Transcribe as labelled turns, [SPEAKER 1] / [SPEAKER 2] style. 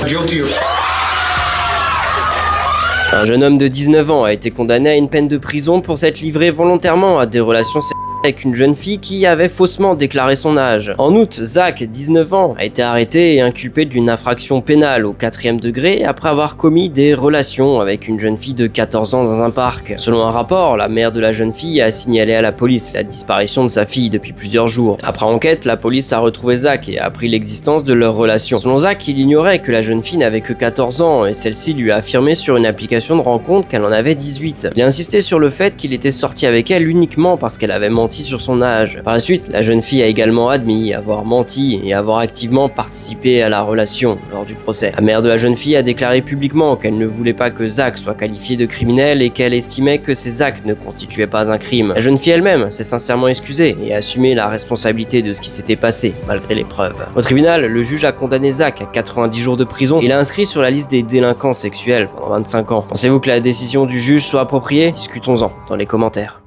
[SPEAKER 1] guilty of...
[SPEAKER 2] Un jeune homme de 19 ans a été condamné à une peine de prison pour s'être livré volontairement à des relations sexuelles avec une jeune fille qui avait faussement déclaré son âge. En août, Zach, 19 ans, a été arrêté et inculpé d'une infraction pénale au 4e degré après avoir commis des relations avec une jeune fille de 14 ans dans un parc. Selon un rapport, la mère de la jeune fille a signalé à la police la disparition de sa fille depuis plusieurs jours. Après enquête, la police a retrouvé Zach et a appris l'existence de leur relation. Selon Zach, il ignorait que la jeune fille n'avait que 14 ans et celle-ci lui a affirmé sur une application de rencontre qu'elle en avait 18. Il a insisté sur le fait qu'il était sorti avec elle uniquement parce qu'elle avait menti sur son âge. Par la suite, la jeune fille a également admis avoir menti et avoir activement participé à la relation lors du procès. La mère de la jeune fille a déclaré publiquement qu'elle ne voulait pas que Zach soit qualifié de criminel et qu'elle estimait que ses actes ne constituaient pas un crime. La jeune fille elle-même s'est sincèrement excusée et a assumé la responsabilité de ce qui s'était passé malgré les preuves. Au tribunal, le juge a condamné Zach à 90 jours de prison et l'a inscrit sur la liste des délinquants sexuels pendant 25 ans. Pensez-vous que la décision du juge soit appropriée? Discutons-en dans les commentaires.